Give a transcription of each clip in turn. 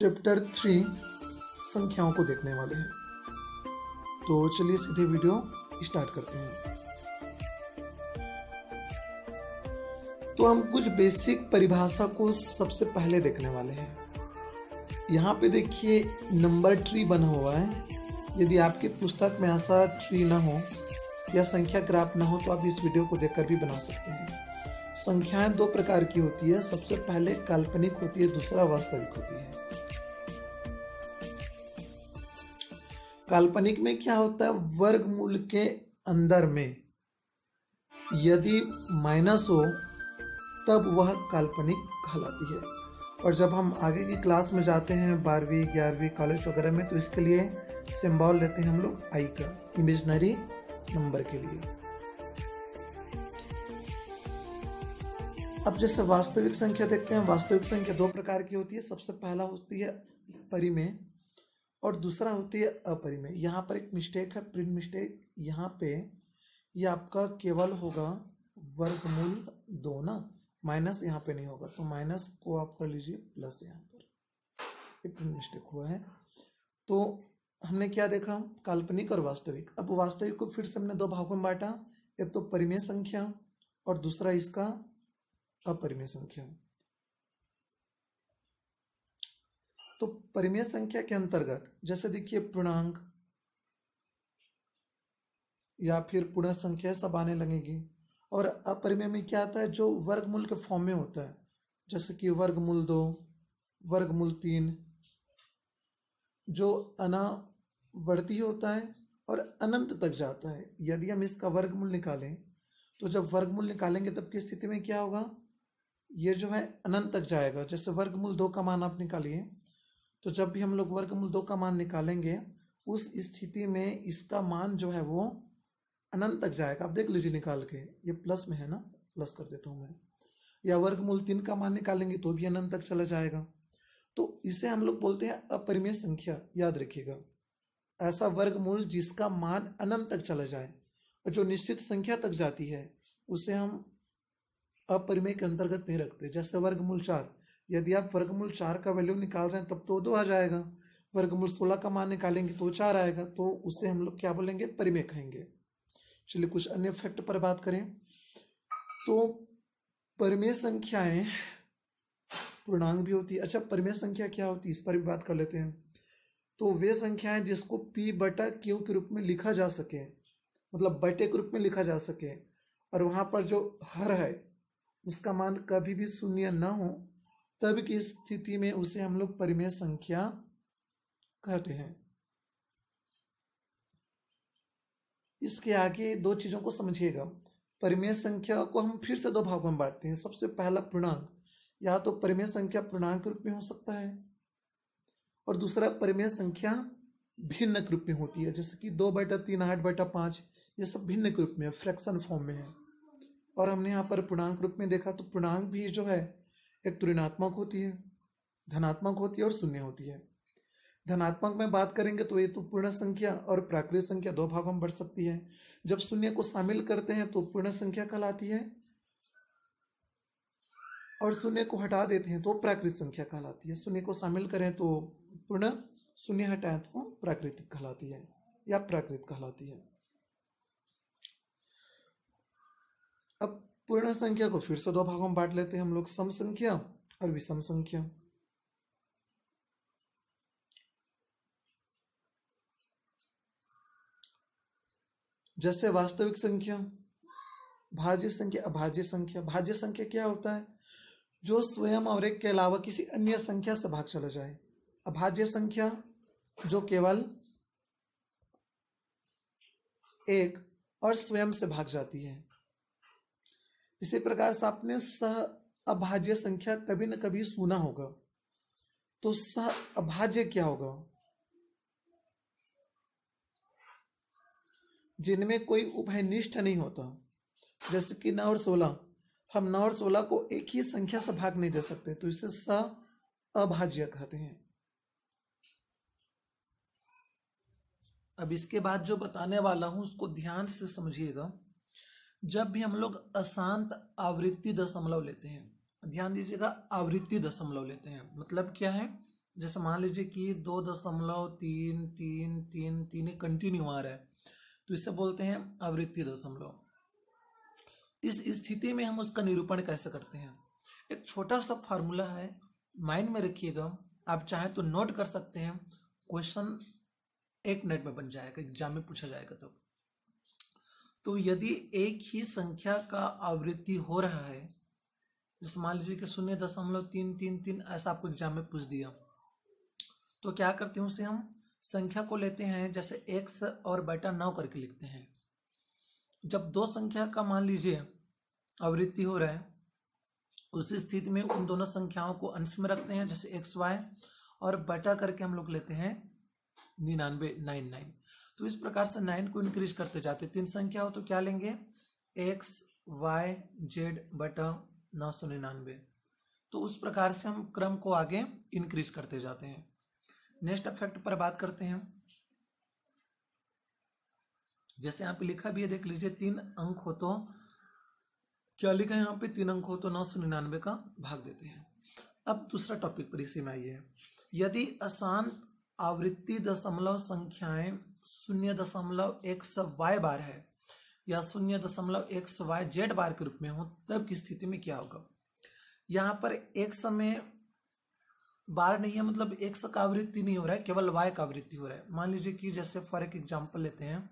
Chapter 3 संख्याओं को देखने वाले हैं। तो चलिए सीधे वीडियो स्टार्ट करते हैं। तो हम कुछ बेसिक परिभाषा को सबसे पहले देखने वाले हैं। यहाँ पे देखिए नंबर ट्री बना हुआ है। यदि आपकी पुस्तक में ऐसा ट्री ना हो या संख्या ग्राफ ना हो तो आप इस वीडियो को देखकर भी बना सकते हैं। संख्याएं दो प्रकार की होती है। सबसे पहले काल्पनिक होती है, दूसरा वास्तविक होती है। काल्पनिक में क्या होता है, वर्गमूल के अंदर में यदि माइनस हो तब वह काल्पनिक कहलाती है। और जब हम आगे की क्लास में जाते हैं 12वीं 11वीं कॉलेज वगैरह में, तो इसके लिए सिंबल लेते हैं हम लोग आई का, इमेजिनरी नंबर के लिए। अब जैसे वास्तविक संख्या देखते हैं। वास्तविक संख्या दो प्रकार की होती है। सबसे पहला होती है परिमेय और दूसरा होती है अपरिमेय। यहाँ पर एक मिस्टेक है, प्रिंट मिस्टेक। यहाँ पे ये आपका केवल होगा वर्गमूल 2 ना, माइनस यहाँ पे नहीं होगा, तो माइनस को आप कर लीजिए प्लस। यहाँ पर ये प्रिंट मिस्टेक हुआ है। तो हमने क्या देखा, काल्पनिक और वास्तविक। अब वास्तविक को फिर से हमने दो भागों में बांटा, एक तो परिमेय संख्या और दूसरा इसका अपरिमेय संख्या। तो परिमेय संख्या के अंतर्गत जैसे देखिए पूर्णांक या फिर पूर्ण संख्या सब आने लगेगी। और अपरिमेय में क्या आता है, जो वर्गमूल के फॉर्म में होता है, जैसे कि वर्गमूल 2, वर्गमूल 3, जो अनावर्ती होता है और अनंत तक जाता है। यदि हम इसका वर्गमूल निकालें तो जब वर्गमूल निकालेंगे तब की स्थिति में क्या होगा, ये जो है अनंत तक जाएगा। जैसे वर्गमूल 2 का मान आप निकालिए, तो जब भी हम लोग वर्गमूल 2 का मान निकालेंगे उस स्थिति में इसका मान जो है वो अनंत तक जाएगा। आप देख लीजिए निकाल के, ये प्लस में है ना, प्लस कर देता हूँ मैं। या वर्गमूल 3 का मान निकालेंगे तो भी अनंत तक चला जाएगा। तो इसे हम लोग बोलते हैं अपरिमेय संख्या। याद रखिएगा, ऐसा वर्गमूल जिसका मान अनंत तक चला जाए और जो निश्चित संख्या तक जाती है उसे हम अपरिमेय के अंतर्गत नहीं रखते। जैसे वर्गमूल 4, यदि आप वर्गमूल 4 का वैल्यू निकाल रहे हैं तब तो 2 आ जाएगा। वर्गमूल 16 का मान निकालेंगे तो 4 आएगा, तो उसे हम लोग क्या बोलेंगे, परिमेय कहेंगे। चलिए कुछ अन्य फैक्ट पर बात करें तो परिमेय संख्याएं पूर्णांक भी होती है। अच्छा, परिमेय संख्या क्या होती है इस पर भी बात कर लेते हैं। तो वे संख्याएं जिसको p/q के रूप में लिखा जा सके, मतलब बटे के रूप में लिखा जा सके, और वहां पर जो हर है उसका मान कभी भी शून्य ना हो, तब की स्थिति में उसे हम लोग परिमेय संख्या कहते हैं। इसके आगे दो चीजों को समझिएगा। परिमेय संख्या को हम फिर से दो भागों में बांटते हैं। सबसे पहला पूर्णांक, या तो परिमेय संख्या पूर्णांक के रूप में हो सकता है और दूसरा परिमेय संख्या भिन्न के रूप में होती है, जैसे कि 2/3, 8/5, ये सब भिन्न के रूप में, फ्रैक्शन फॉर्म में है। और हमने यहाँ पर पूर्णांक रूप में देखा, तो पूर्णांक भी जो है एक तो ऋणात्मक होती है, धनात्मक होती है और शून्य होती है। धनात्मक में बात करेंगे तो ये तो पूर्ण संख्या और प्राकृत संख्या दो भागों में बढ़ सकती है। जब शून्य को शामिल करते हैं तो पूर्ण संख्या कहलाती है, और शून्य को हटा देते हैं तो प्राकृत संख्या कहलाती है। शून्य को शामिल करें तो पूर्ण, शून्य हटाएं तो प्राकृतिक कहलाती है या प्राकृत कहलाती है। अब पूर्ण संख्या को फिर से दो भागों में बांट लेते हैं हम लोग, सम संख्या और विषम संख्या। जैसे वास्तविक संख्या, भाज्य संख्या, अभाज्य संख्या। भाज्य संख्या क्या होता है, जो स्वयं और एक के अलावा किसी अन्य संख्या से भाग चला जाए। अभाज्य संख्या जो केवल एक और स्वयं से भाग जाती है। इसी प्रकार से आपने सह अभाज्य संख्या कभी न कभी सुना होगा। तो सह अभाज्य क्या होगा, जिनमें कोई उभयनिष्ठ नहीं होता। जैसे कि 9 और 16, हम 9 और 16 को एक ही संख्या से भाग नहीं दे सकते, तो इसे सह अभाज्य कहते हैं। अब इसके बाद जो बताने वाला हूं उसको ध्यान से समझिएगा। जब भी हम लोग अशांत आवृत्ति दशमलव लेते हैं, ध्यान दीजिएगा, आवृत्ति दशमलव लेते हैं, मतलब क्या है, जैसे मान लीजिए कि 2.33333 कंटिन्यू आ रहा है, तो इसे बोलते हैं आवृत्ति दशमलव। इस स्थिति में हम उसका निरूपण कैसे करते हैं? एक छोटा सा फार्मूला है, माइंड में रखिएगा, आप चाहें तो नोट कर सकते हैं, क्वेश्चन 1 मिनट में बन जाएगा, एग्जाम में पूछा जाएगा तो यदि एक ही संख्या का आवृत्ति हो रहा है, जैसे मान लीजिए कि 0.333 ऐसा आपको एग्जाम में पूछ दिया, तो क्या करते हैं, उसे हम संख्या को लेते हैं, जैसे x और बटा 9 करके लिखते हैं। जब दो संख्या का मान लीजिए आवृत्ति हो रहा है, उस स्थिति में उन दोनों संख्याओं को अंश में रखते हैं, जैसे एक्स वाई, और बटा करके हम लोग लेते हैं 99। तो इस प्रकार से 9 को इंक्रीज करते जाते, 3 संख्या हो तो क्या लेंगे, एक्स वाई जेड बटा 999। तो उस प्रकार से हम क्रम को आगे इंक्रीज करते जाते हैं। नेक्स्ट इफेक्ट पर बात करते हैं। जैसे यहाँ पे लिखा भी है, देख लीजिए, 3 अंक हो तो क्या लिखा है यहाँ पे, 3 अंक हो तो 999 का भाग देते हैं। अब दूसरा टॉपिक पर इसी में आइए। यदि अशांत आवृत्ति दशमलव संख्याएं 0.x y बार है या 0.x y z बार के रूप में हो, तब की स्थिति में क्या होगा? यहाँ पर x में बार नहीं है, मतलब x का आवृत्ति नहीं हो रहा है, केवल y का आवृत्ति हो रहा है। मान लीजिए कि जैसे फॉर एक एग्जांपल लेते हैं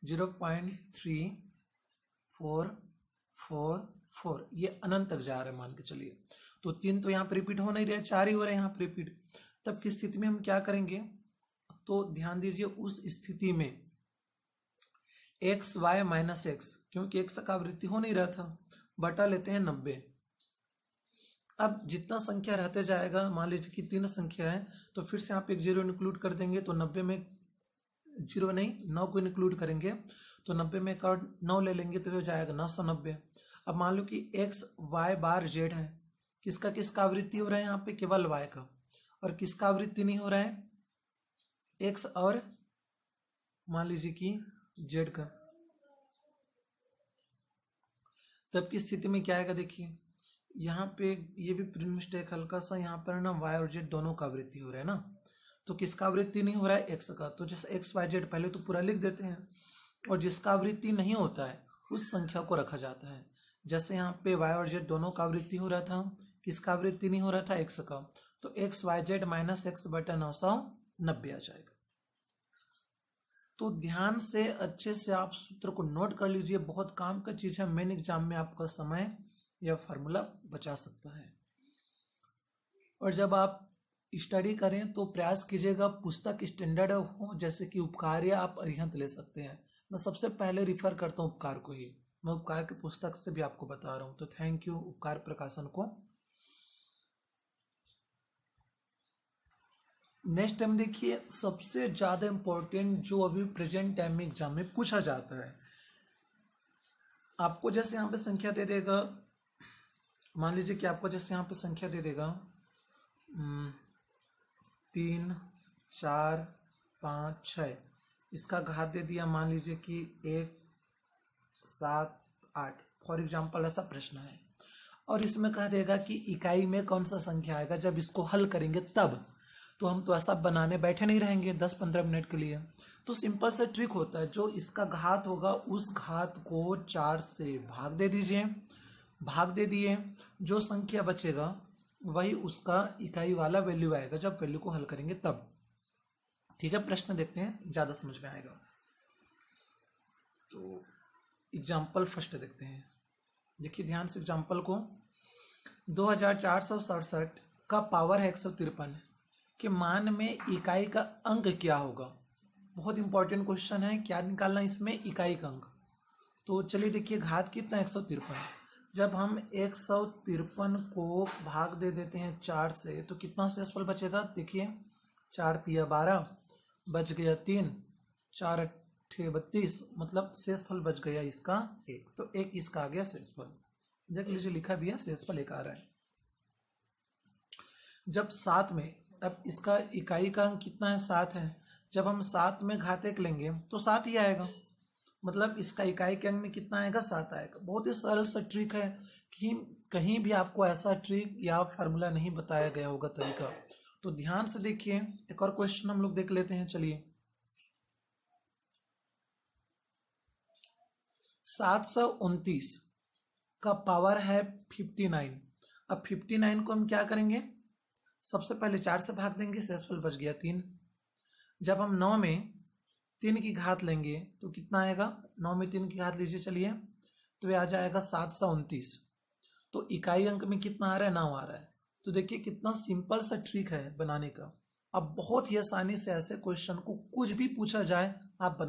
0.3444, ये अनंत तक जा रहा है मान के चलिए, तो 3 तो यहाँ पे रिपीट हो नहीं रहे, 4 ही हो रहे हैं यहाँ पे रिपीट। तब की स्थिति में हम क्या करेंगे, तो ध्यान दीजिए, उस स्थिति में एक्स वाई माइनस एक्स, क्योंकि एक्स का आवृत्ति हो नहीं रहा था, बटा लेते हैं 90। अब जितना संख्या रहते जाएगा, मान लीजिए कि 3 संख्या है, तो फिर से यहाँ पे एक 0 इंक्लूड कर देंगे, तो 90 में 0 नहीं, 9 को इंक्लूड करेंगे, तो 90 में एक और 9 ले लेंगे, तो हो जाएगा 990। अब मान लो कि एक्स वाई बार जेड है, किसका किसका आवृत्ति हो रहा है यहाँ पे, केवल वाई का, और किसका आवृत्ति नहीं हो रहा है, एक्स और मान लीजिए कि जेड का। तब की स्थिति में क्या आएगा, देखिए यहाँ पे ये भी प्रिंट मिस्टेक हल्का सा, यहाँ पर ना वाई और जेड दोनों का आवृत्ति हो रहा है ना, तो किसका आवृत्ति नहीं हो रहा है, एक्स का, तो जैसे एक्स वाई जेड पहले तो पूरा लिख देते हैं, और जिसका आवृत्ति नहीं होता है उस संख्या को रखा जाता है। जैसे यहाँ पे वाई और जेड दोनों का आवृत्ति हो रहा था, किसका आवृत्ति नहीं हो रहा था, एक्स का, तो x y z minus x बटा 990 आ जाएगा। तो ध्यान से अच्छे से आप सूत्र को नोट कर लीजिए, बहुत काम का चीज है, मेन एग्जाम में आपका समय या फार्मूला बचा सकता है। और जब आप स्टडी करें तो प्रयास कीजिएगा पुस्तक स्टैंडर्ड हो, जैसे कि उपकार, या आप अरिहंत ले सकते हैं। मैं सबसे पहले रिफर करता हूँ उपकार को ही, मैं उपकार की पुस्तक से भी आपको बता रहा हूँ, तो थैंक यू उपकार प्रकाशन को। नेक्स्ट टाइम देखिए, सबसे ज्यादा इंपॉर्टेंट जो अभी प्रेजेंट टाइम में एग्जाम में पूछा जाता है, आपको जैसे यहाँ पे संख्या दे देगा, मान लीजिए कि आपको जैसे यहाँ पे संख्या दे देगा 3 4 5 6, इसका घात दे दिया मान लीजिए कि 1 7 8, फॉर एग्जाम्पल ऐसा प्रश्न है, और इसमें कह देगा कि इकाई में कौन सा संख्या आएगा जब इसको हल करेंगे तब, तो हम तो ऐसा बनाने बैठे नहीं रहेंगे 10-15 मिनट के लिए। तो सिंपल सा ट्रिक होता है, जो इसका घात होगा उस घात को 4 से भाग दे दीजिए, भाग दे दिए, जो संख्या बचेगा वही उसका इकाई वाला वैल्यू आएगा जब वैल्यू को हल करेंगे तब। ठीक है, प्रश्न देखते हैं, ज्यादा समझ में आएगा। तो एग्जाम्पल फर्स्ट देखते हैं, देखिए ध्यान से एग्जाम्पल को। 2467 का पावर है 153 के मान में इकाई का अंक क्या होगा। बहुत इंपॉर्टेंट क्वेश्चन है, क्या निकालना इसमें, इकाई का अंक। तो चलिए देखिए, घात कितना 153, जब हम 153 को भाग दे देते हैं 4 से, तो कितना शेषफल बचेगा, देखिए 4 तिया 12, बच गया 3, 4 8 32, मतलब शेषफल बच गया इसका 1, तो 1 इसका आ गया शेषफल। देख लीजिए लिखा भी है, शेषफल 1 आ रहा है। जब 7 में, अब इसका इकाई का अंक कितना है, 7 है, जब हम 7 में घात 1 लेंगे तो 7 ही आएगा, मतलब इसका इकाई के अंक में कितना आएगा, 7 आएगा। बहुत ही सरल सा ट्रिक है कि कहीं भी आपको ऐसा ट्रिक या फार्मूला नहीं बताया गया होगा तरीका, तो ध्यान से देखिए, एक और क्वेश्चन हम लोग देख लेते हैं। चलिए, 729 का पावर है 59। अब 59 को हम क्या करेंगे, सबसे पहले 4 से भाग देंगे, शेषफल बच गया 3। जब हम 9 में 3 की घात लेंगे तो कितना आएगा, 9 में 3 की घात लीजिए, चलिए, तो ये आ जाएगा 729। तो इकाई अंक में कितना आ रहा है, 9 आ रहा है। तो देखिए कितना सिंपल सा ट्रिक है बनाने का। अब बहुत ही आसानी से ऐसे क्वेश्चन को कुछ भी पूछा जाए आप बना